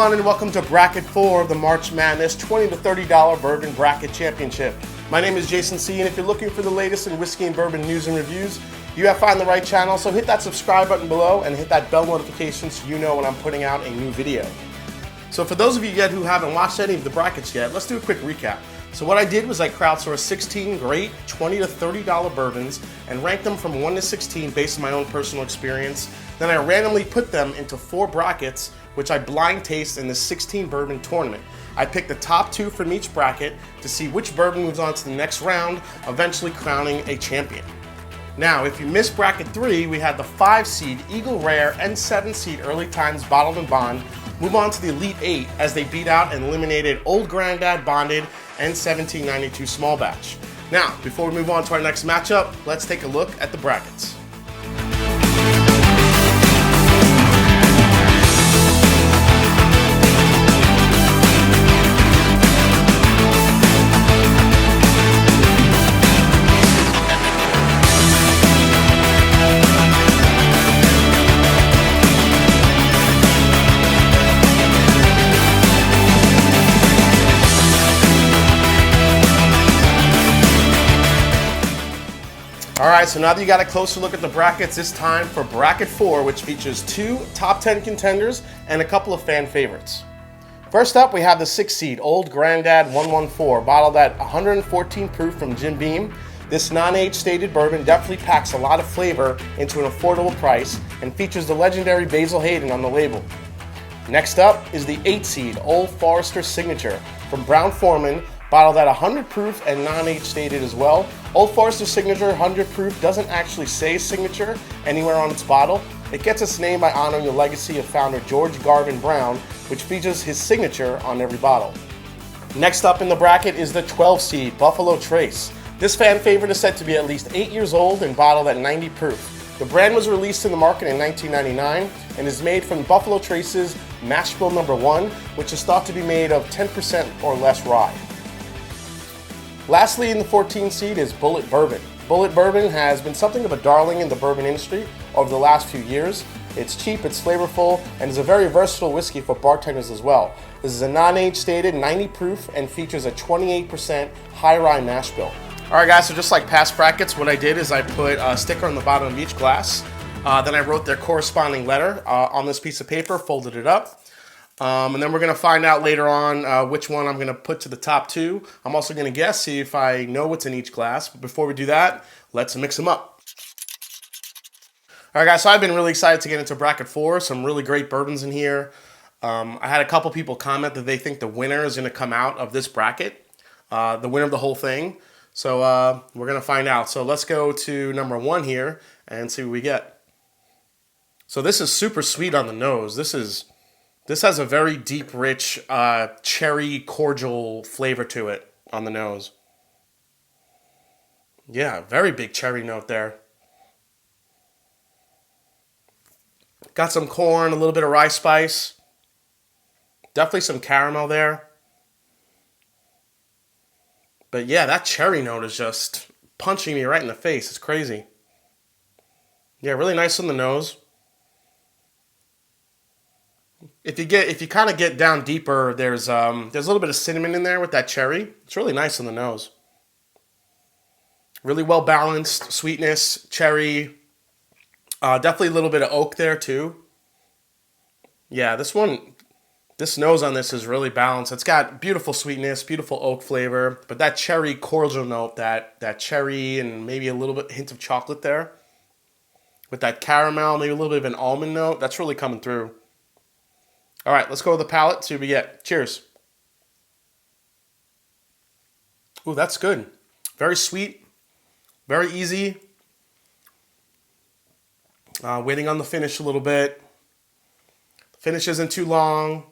everyone, and welcome to Bracket 4 of the March Madness $20 to $30 Bourbon Bracket Championship. My name is Jason C., and if you're looking for the latest in whiskey and bourbon news and reviews, you have found the right channel, so hit that subscribe button below and hit that bell notification so you know when I'm putting out a new video. So for those of you yet who haven't watched any of the brackets yet, let's do a quick recap. So what I did was I crowdsourced 16 great $20 to $30 bourbons and ranked them from 1 to 16 based on my own personal experience. Then I randomly put them into 4 brackets, which I blind taste in the 16 bourbon tournament. I picked the top 2 from each bracket to see which bourbon moves on to the next round, eventually crowning a champion. Now, if you missed bracket 3, we had the 5 seed Eagle Rare and 7 seed Early Times Bottled & Bond move on to the Elite 8 as they beat out and eliminated Old Grandad Bonded and 1792 Small Batch. Now, before we move on to our next matchup, let's take a look at the brackets. Alright, so now that you got a closer look at the brackets, it's time for Bracket 4, which features 2 top 10 contenders and a couple of fan favorites. First up, we have the 6 seed Old Grandad 114, bottled at 114 proof from Jim Beam. This non-age stated bourbon definitely packs a lot of flavor into an affordable price and features the legendary Basil Hayden on the label. Next up is the 8 seed Old Forester Signature from Brown-Forman, bottled at 100 proof and non-age stated as well. Old Forester Signature 100 proof doesn't actually say Signature anywhere on its bottle. It gets its name by honoring the legacy of founder George Garvin Brown, which features his signature on every bottle. Next up in the bracket is the 12 seed Buffalo Trace. This fan favorite is said to be at least 8 years old and bottled at 90 proof. The brand was released in the market in 1999 and is made from Buffalo Trace's mash bill number 1, which is thought to be made of 10% or less rye. Lastly, in the 14 seed is Bulleit Bourbon. Bulleit Bourbon has been something of a darling in the bourbon industry over the last few years. It's cheap, it's flavorful, and is a very versatile whiskey for bartenders as well. This is a non-age stated 90 proof and features a 28% high rye mash bill. Alright guys, so just like past brackets, what I did is I put a sticker on the bottom of each glass. Then I wrote their corresponding letter on this piece of paper, folded it up. And then we're going to find out later on which one I'm going to put to the top 2. I'm also going to guess, see if I know what's in each glass. But before we do that, let's mix them up. Alright guys, so I've been really excited to get into Bracket 4. Some really great bourbons in here. I had a couple people comment that they think the winner is going to come out of this bracket. The winner of the whole thing. So we're going to find out. So let's go to number 1 here and see what we get. So this is super sweet on the nose. This has a very deep, rich, cherry cordial flavor to it on the nose. Yeah, very big cherry note there. Got some corn, a little bit of rye spice. Definitely some caramel there. But yeah, that cherry note is just punching me right in the face. It's crazy. Yeah, really nice on the nose. If you kind of get down deeper, there's a little bit of cinnamon in there with that cherry. It's really nice on the nose. Really well balanced sweetness, cherry. Definitely a little bit of oak there too. Yeah, this nose on this is really balanced. It's got beautiful sweetness, beautiful oak flavor, but that cherry cordial note, that cherry and maybe a little bit hint of chocolate there, with that caramel, maybe a little bit of an almond note, that's really coming through. All right, let's go with the palate, see what we get. Cheers. Ooh, that's good. Very sweet, very easy. Waiting on the finish a little bit. The finish isn't too long.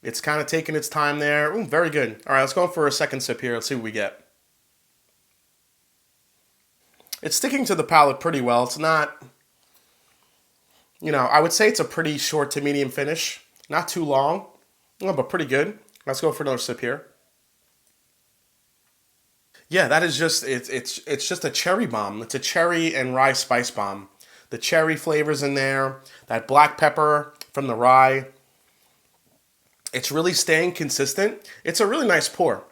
It's kind of taking its time there. Ooh, very good. All right, let's go for a second sip here. Let's see what we get. It's sticking to the palate pretty well. It's not, I would say it's a pretty short to medium finish. Not too long, but pretty good. Let's go for another sip here. Yeah, that is just, it's just a cherry bomb. It's a cherry and rye spice bomb. The cherry flavors in there, that black pepper from the rye. It's really staying consistent. It's a really nice pour.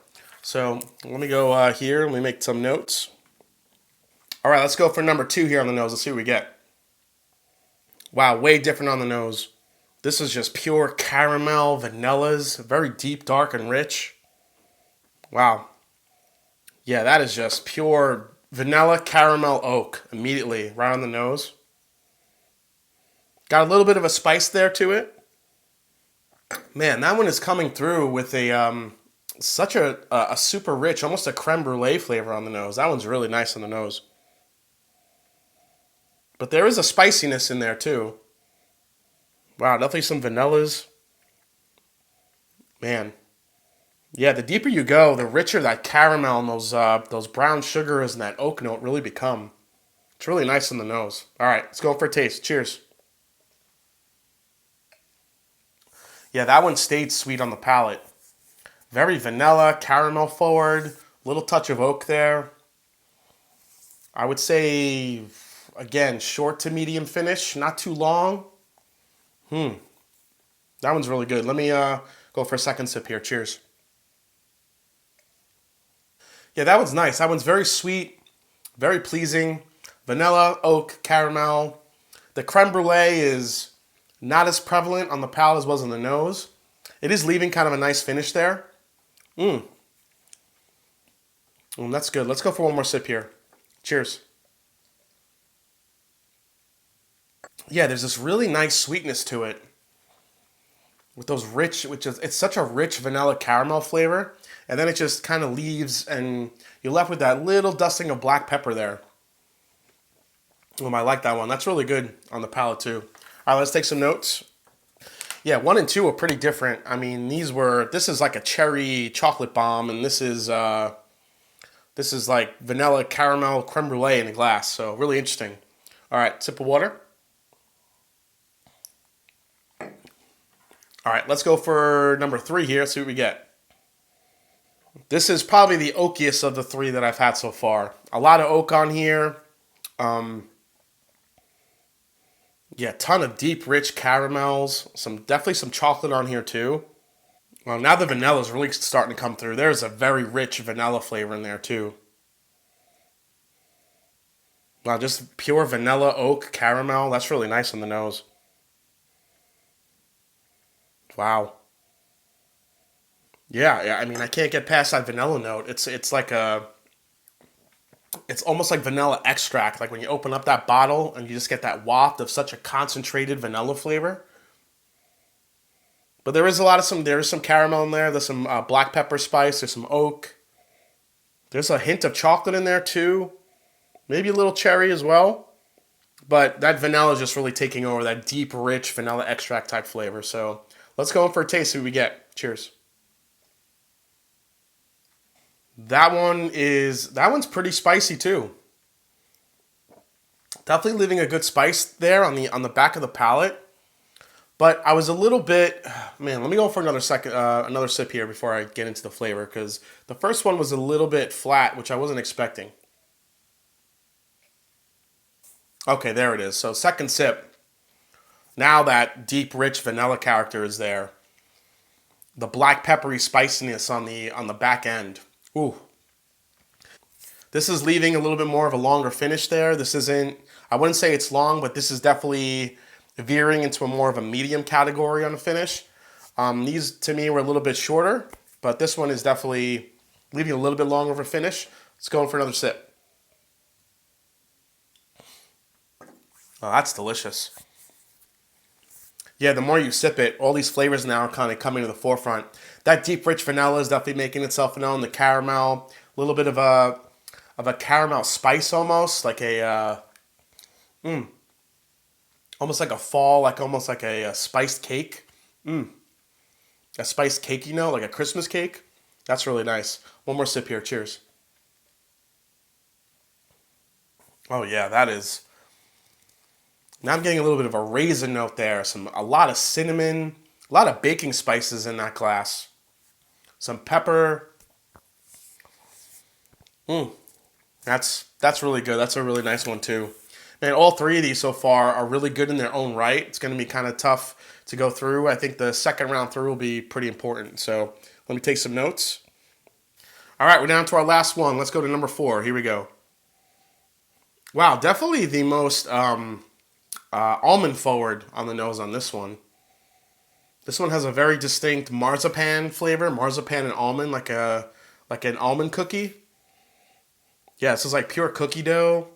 So let me go here. Let me make some notes. All right, let's go for number 2 here on the nose. Let's see what we get. Wow, way different on the nose. This is just pure caramel, vanillas, very deep, dark, and rich. Wow. Yeah, that is just pure vanilla, caramel, oak immediately, right on the nose. Got a little bit of a spice there to it. Man, that one is coming through with a such a super rich, almost a creme brulee flavor on the nose. That one's really nice on the nose. But there is a spiciness in there too. Wow, definitely some vanillas. Man, yeah, the deeper you go, the richer that caramel and those brown sugars and that oak note really become. It's really nice on the nose. All right, let's go for a taste. Cheers. Yeah, that one stayed sweet on the palate. Very vanilla, caramel forward, little touch of oak there. I would say, again, short to medium finish, not too long. That one's really good. Let me go for a second sip here. Cheers. Yeah, that one's nice. That one's very sweet, very pleasing. Vanilla, oak, caramel. The creme brulee is not as prevalent on the palate as was on the nose. It is leaving kind of a nice finish there. That's good. Let's go for one more sip here. Cheers. Yeah, there's this really nice sweetness to it. With those rich, it's such a rich vanilla caramel flavor. And then it just kind of leaves and you're left with that little dusting of black pepper there. I like that one. That's really good on the palate too. All right, let's take some notes. Yeah, 1 and 2 are pretty different. I mean, this is like a cherry chocolate bomb, and this is like vanilla caramel creme brulee in a glass. So really interesting. All right, sip of water. All right, let's go for number 3 here. See what we get. This is probably the oakiest of the 3 that I've had so far. A lot of oak on here. Yeah, ton of deep, rich caramels. Definitely some chocolate on here too. Well, now the vanilla is really starting to come through. There's a very rich vanilla flavor in there too. Wow, just pure vanilla, oak, caramel. That's really nice on the nose. Wow. Yeah. I mean, I can't get past that vanilla note. It's almost like vanilla extract. Like when you open up that bottle and you just get that waft of such a concentrated vanilla flavor. But there is some caramel in there. There's some black pepper spice. There's some oak. There's a hint of chocolate in there too. Maybe a little cherry as well. But that vanilla is just really taking over that deep, rich vanilla extract type flavor. So let's go in for a taste. See what we get. Cheers. That one's pretty spicy too. Definitely leaving a good spice there on the back of the palate. But I was a little bit, man, let me go for another sip here before I get into the flavor, because the first one was a little bit flat, which I wasn't expecting. Okay, there it is. So second sip. Now that deep, rich vanilla character is there. The black peppery spiciness on the back end. Ooh. This is leaving a little bit more of a longer finish there. I wouldn't say it's long, but this is definitely veering into more of a medium category on the finish. These to me were a little bit shorter, but this one is definitely leaving a little bit longer of a finish. Let's go in for another sip. Oh, that's delicious. Yeah, the more you sip it, all these flavors now are kind of coming to the forefront. That deep, rich vanilla is definitely making itself known. The caramel, a little bit of a caramel spice almost, like almost like a fall, almost like a spiced cake. A spiced cake, like a Christmas cake. That's really nice. One more sip here. Cheers. Oh yeah, that is. Now I'm getting a little bit of a raisin note there. A lot of cinnamon, a lot of baking spices in that glass. Some pepper. That's really good. That's a really nice one too. And all three of these so far are really good in their own right. It's going to be kind of tough to go through. I think the second round through will be pretty important. So let me take some notes. All right, we're down to our last one. Let's go to number 4. Here we go. Wow, definitely the most almond forward on the nose on this one. This one has a very distinct marzipan flavor, marzipan and almond, like an almond cookie. Yeah, this is like pure cookie dough.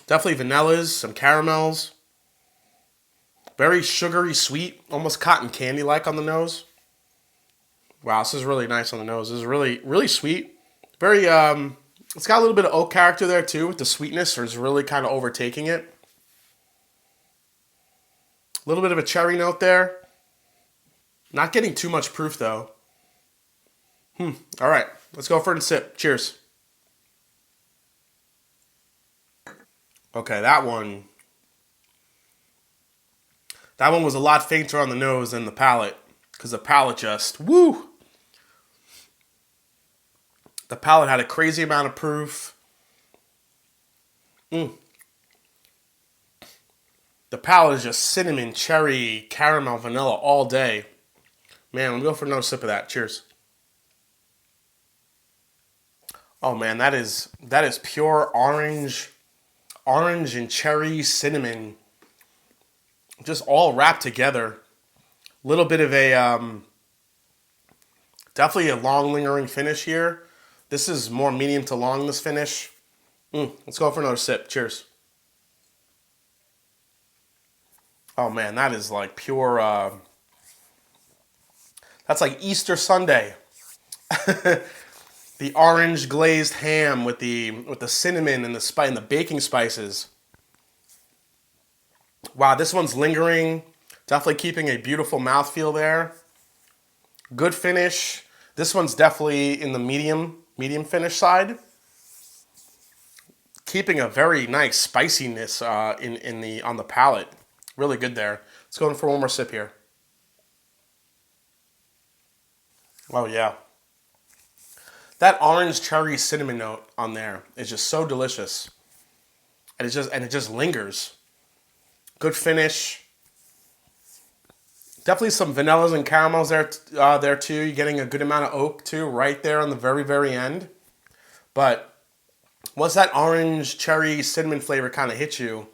Definitely vanillas, some caramels. Very sugary sweet, almost cotton candy-like on the nose. Wow, this is really nice on the nose. This is really, really sweet. Very, it's got a little bit of oak character there too, with the sweetness, or is really kind of overtaking it. A little bit of a cherry note there. Not getting too much proof though. All right, let's go for a sip. Cheers. Okay, that one was a lot fainter on the nose than the palate, because the palate just, woo! The palate had a crazy amount of proof. The palate is just cinnamon, cherry, caramel, vanilla all day. Man, let me go for another sip of that. Cheers. Oh man, that is pure orange and cherry cinnamon. Just all wrapped together. A little bit of a, definitely a long lingering finish here. This is more medium to long, this finish. Let's go for another sip. Cheers. Oh man, that is like pure, that's like Easter Sunday. The orange glazed ham with the cinnamon and the baking spices. Wow, this one's lingering. Definitely keeping a beautiful mouthfeel there. Good finish. This one's definitely in the medium finish side. Keeping a very nice spiciness on the palate. Really good there. Let's go in for one more sip here. Oh yeah. That orange cherry cinnamon note on there is just so delicious. And it just lingers. Good finish. Definitely some vanillas and caramels there too. You're getting a good amount of oak too, right there on the very, very end. But once that orange, cherry, cinnamon flavor kind of hits you,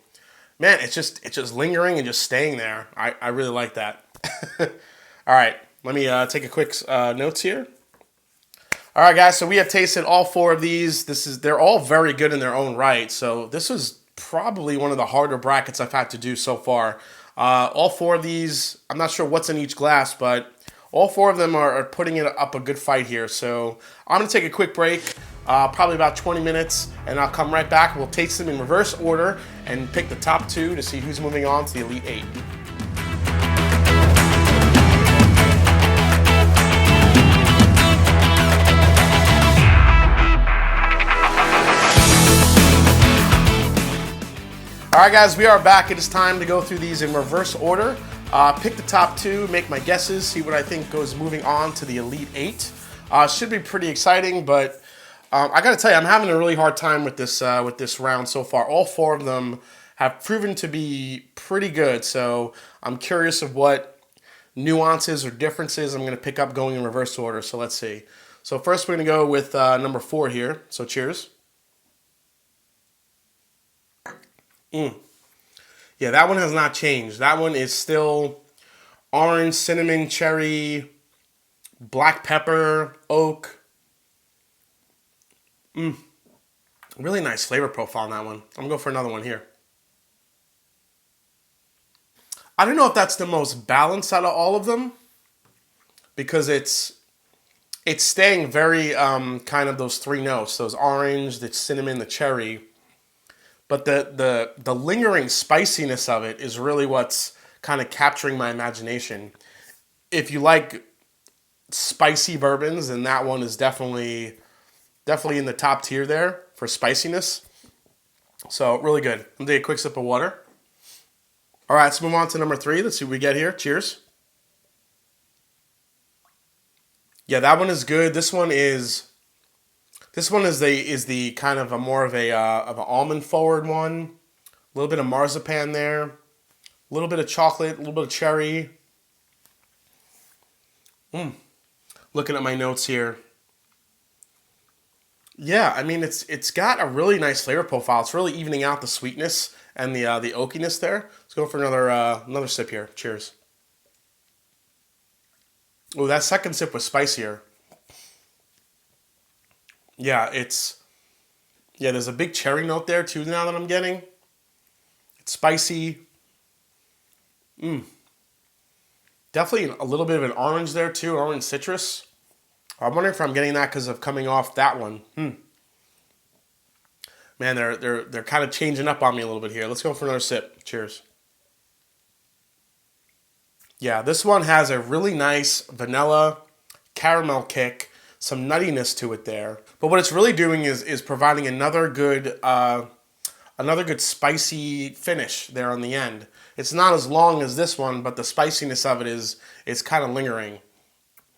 man, it's just lingering and just staying there. I really like that. All right, let me take a quick notes here. All right, guys. So we have tasted all 4 of these. They're all very good in their own right. So this is probably one of the harder brackets I've had to do so far. All 4 of these, I'm not sure what's in each glass, but all 4 of them are putting it up a good fight here. So I'm going to take a quick break, probably about 20 minutes, and I'll come right back. We'll taste them in reverse order and pick the top 2 to see who's moving on to the Elite 8. All right, guys, we are back. It is time to go through these in reverse order. Pick the top 2, make my guesses, see what I think goes moving on to the Elite 8. Should be pretty exciting, but I got to tell you, I'm having a really hard time with this round so far. All 4 of them have proven to be pretty good, so I'm curious of what nuances or differences I'm going to pick up going in reverse order. So let's see. So first, we're going to go with number 4 here. So cheers. Yeah, that one has not changed. That one is still orange, cinnamon, cherry, black pepper, oak. Really nice flavor profile on that one. I'm going to go for another one here. I don't know if that's the most balanced out of all of them, because it's staying very kind of those 3 notes, those orange, the cinnamon, the cherry. But the lingering spiciness of it is really what's kind of capturing my imagination. If you like spicy bourbons, then that one is definitely in the top tier there for spiciness. So really good. I'm gonna take a quick sip of water. All right, let's move on to number 3. Let's see what we get here. Cheers. Yeah, that one is good. This one is This one is the kind of a more of an almond forward one. A little bit of marzipan there. A little bit of chocolate, a little bit of cherry. Looking at my notes here. Yeah, I mean it's got a really nice flavor profile. It's really evening out the sweetness and the oakiness there. Let's go for another sip here. Cheers. Oh, that second sip was spicier. Yeah, there's a big cherry note there too now that I'm getting. It's spicy. Definitely a little bit of an orange there too, orange citrus. I'm wondering if I'm getting that because of coming off that one. Man, they're kind of changing up on me a little bit here. Let's go for another sip. Cheers. Yeah, this one has a really nice vanilla caramel kick, some nuttiness to it there. But what it's really doing is providing another good spicy finish there on the end. It's not as long as this one, but the spiciness of it is kind of lingering.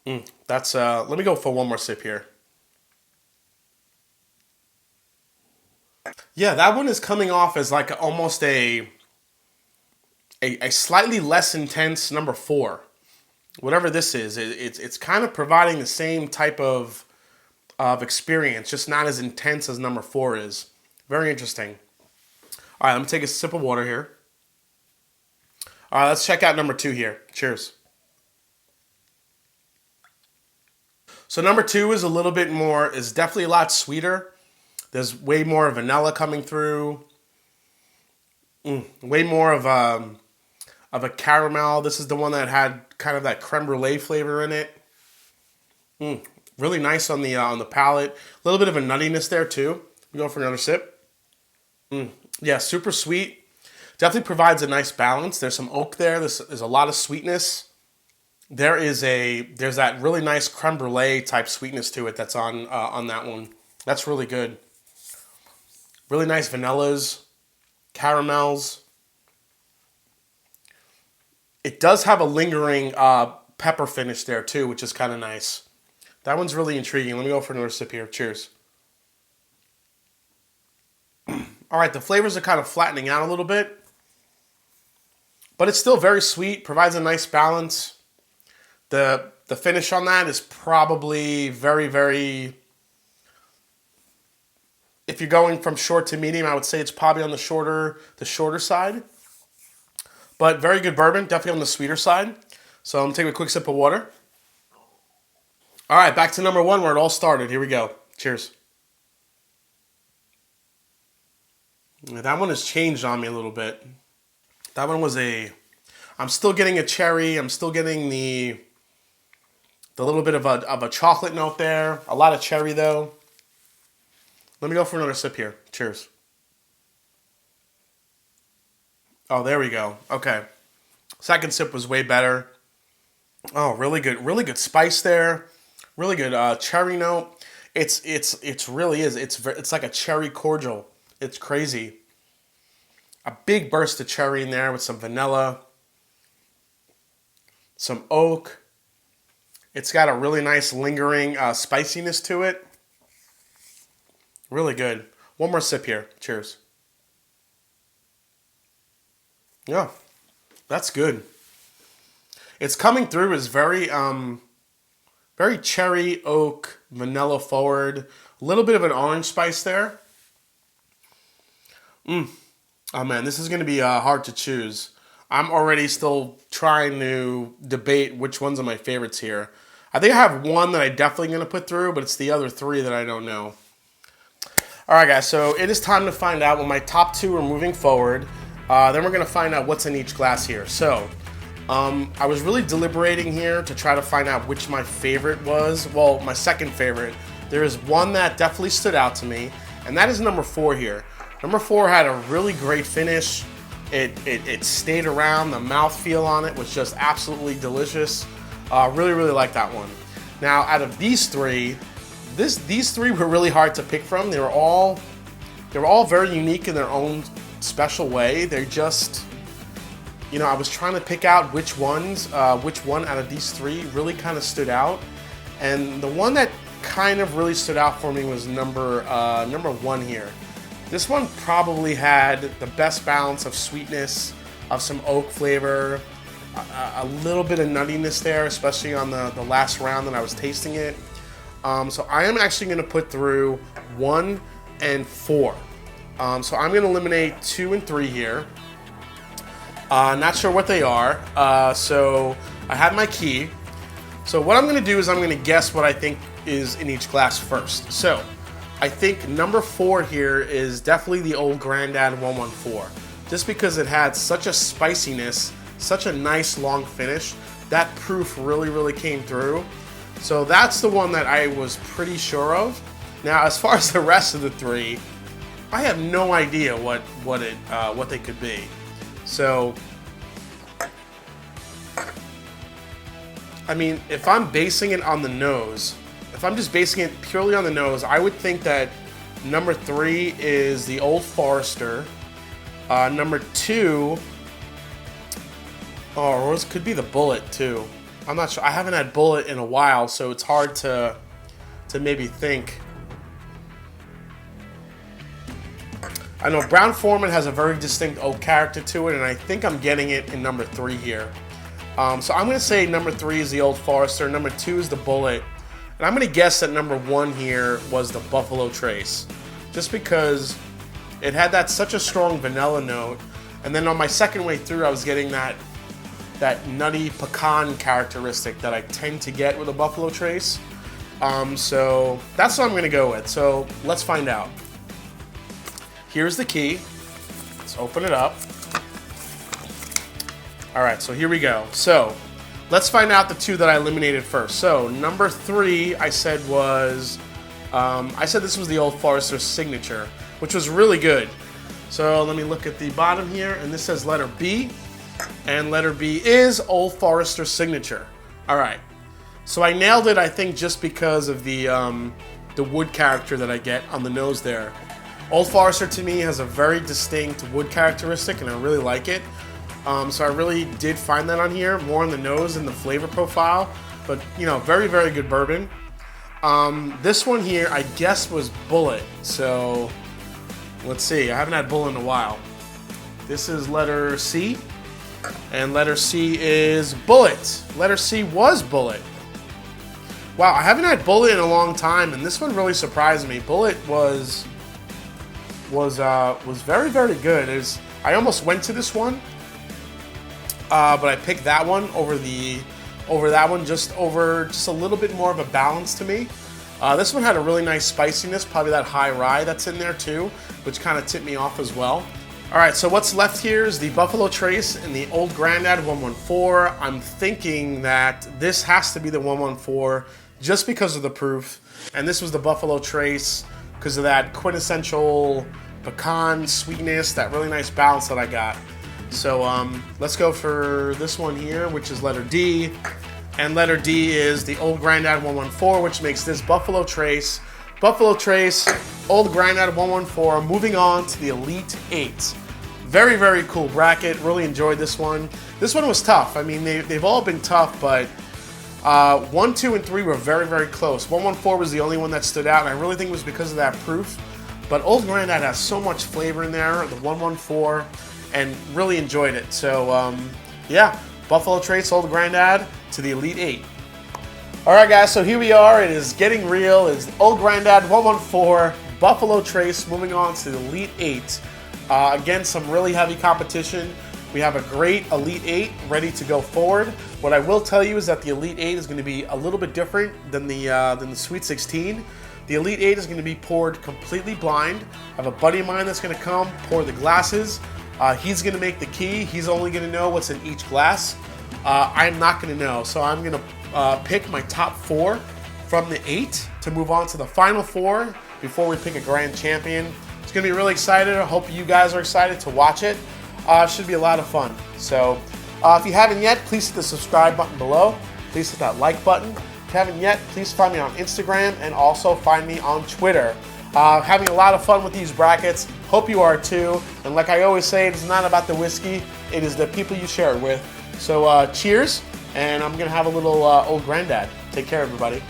Let me go for one more sip here. Yeah, that one is coming off as like almost a slightly less intense number 4. Whatever this is, it's kind of providing the same type of experience, just not as intense as number 4 is. Very interesting. All right, let me take a sip of water here. All right, let's check out number 2 here. Cheers. So number 2 is a little bit more, is definitely a lot sweeter. There's way more vanilla coming through. Way more of a caramel. This is the one that had kind of that creme brulee flavor in it. Really nice on the palate. A little bit of a nuttiness there too. We go for another sip. Yeah, super sweet. Definitely provides a nice balance. There's some oak there. There's a lot of sweetness. There's that really nice creme brulee type sweetness to it that's on that one. That's really good. Really nice vanillas, caramels. It does have a lingering pepper finish there too, which is kind of nice. That one's really intriguing. Let me go for another sip here. Cheers. All right, the flavors are kind of flattening out a little bit, but it's still very sweet. Provides a nice balance. The finish on that is probably very, very. If you're going from short to medium, I would say it's probably on the shorter side. But very good bourbon, definitely on the sweeter side. So I'm taking a quick sip of water. All right, back to number 1 where it all started. Here we go. Cheers. That one has changed on me a little bit. That one was I'm still getting a cherry. I'm still getting the little bit of a chocolate note there. A lot of cherry though. Let me go for another sip here. Cheers. Oh, there we go. Okay. Second sip was way better. Oh, really good spice there. Really good cherry note. It's really is. It's like a cherry cordial. It's crazy. A big burst of cherry in there with some vanilla, some oak. It's got a really nice lingering spiciness to it. Really good. One more sip here. Cheers. Yeah, that's good. It's coming through as very cherry, oak, vanilla forward. A little bit of an orange spice there. Oh man, this is going to be hard to choose. I'm already still trying to debate which ones are my favorites here. I think I have one that I'm definitely going to put through, but it's the other 3 that I don't know. All right, guys, so it is time to find out when my top 2 are moving forward. Then we're going to find out what's in each glass here. So I was really deliberating here to try to find out which my favorite was. Well, my second favorite. There is one that definitely stood out to me, and that is number 4 here. Number 4 had a really great finish. It stayed around. The mouthfeel on it was just absolutely delicious. Really, really like that one. Now, out of these 3, these 3 were really hard to pick from. They were all very unique in their own special way. They're just, I was trying to pick out which one out of these 3 really kind of stood out. And the one that kind of really stood out for me was number 1 here. This one probably had the best balance of sweetness, of some oak flavor, a little bit of nuttiness there, especially on the last round that I was tasting it. So I am actually going to put through 1 and 4. So I'm going to eliminate 2 and 3 here. Not sure what they are. So I have my key. So what I'm going to do is I'm going to guess what I think is in each glass first. So I think number 4 here is definitely the Old Grandad 114. Just because it had such a spiciness, such a nice long finish, that proof really, really came through. So that's the one that I was pretty sure of. Now, as far as the rest of the 3, I have no idea what they could be. So, I mean, if I'm basing it on the nose, if I'm just basing it purely on the nose, I would think that number 3 is the Old Forester. Number 2, or it could be the Bulleit too. I'm not sure. I haven't had Bulleit in a while, so it's hard to maybe think. I know Brown-Forman has a very distinct oak character to it, and I think I'm getting it in number 3 here. So I'm going to say number 3 is the Old Forester, number 2 is the Bulleit, and I'm going to guess that number 1 here was the Buffalo Trace, just because it had such a strong vanilla note, and then on my second way through I was getting that nutty pecan characteristic that I tend to get with a Buffalo Trace. So that's what I'm going to go with. So let's find out. Here's the key. Let's open it up. All right, so here we go. So let's find out the 2 that I eliminated first. So number 3, I said was, this was the Old Forester Signature, which was really good. So let me look at the bottom here, and this says letter B, and letter B is Old Forester Signature. All right, so I nailed it, I think, just because of the wood character that I get on the nose there. Old Forester to me has a very distinct wood characteristic, and I really like it. So I really did find that on here, more on the nose and the flavor profile, but you know, very, very good bourbon. This one here, I guess, was Bulleit. So let's see, I haven't had Bulleit in a while. This is letter C, and letter C is Bulleit. Letter C was Bulleit. Wow, I haven't had Bulleit in a long time, and this one really surprised me. Bulleit was very, very good. I almost went to this one, but I picked that one over that one, just a little bit more of a balance to me. This one had a really nice spiciness, probably that high rye that's in there too, which kind of tipped me off as well. All right, so what's left here is the Buffalo Trace and the Old Grandad 114. I'm thinking that this has to be the 114 just because of the proof, and this was the Buffalo Trace because of that quintessential pecan sweetness, that really nice balance that I got. So let's go for this one here, which is letter D. And letter D is the Old Grandad 114, which makes this Buffalo Trace. Buffalo Trace, Old Grandad 114, moving on to the Elite 8. Very, very cool bracket. Really enjoyed this one. This one was tough. I mean, they've all been tough, but 1, 2, and 3 were very, very close. 114 was the only one that stood out, and I really think it was because of that proof. But Old Grandad has so much flavor in there, the 114, and really enjoyed it. So, yeah, Buffalo Trace, Old Grandad to the Elite 8. All right, guys, so here we are. It is getting real. It's Old Grandad 114, Buffalo Trace, moving on to the Elite 8. Again, some really heavy competition. We have a great Elite 8 ready to go forward. What I will tell you is that the Elite 8 is going to be a little bit different than the Sweet 16. The Elite 8 is going to be poured completely blind. I have a buddy of mine that's going to come, pour the glasses. He's going to make the key. He's only going to know what's in each glass. I'm not going to know. So I'm going to pick my top 4 from the 8 to move on to the final 4 before we pick a grand champion. It's going to be really exciting. I hope you guys are excited to watch it. It should be a lot of fun. So if you haven't yet, please hit the subscribe button below. Please hit that like button. If you haven't yet, please find me on Instagram and also find me on Twitter. Having a lot of fun with these brackets. Hope you are too. And like I always say, it's not about the whiskey. It is the people you share it with. So cheers, and I'm going to have a little Old Grandad. Take care, everybody.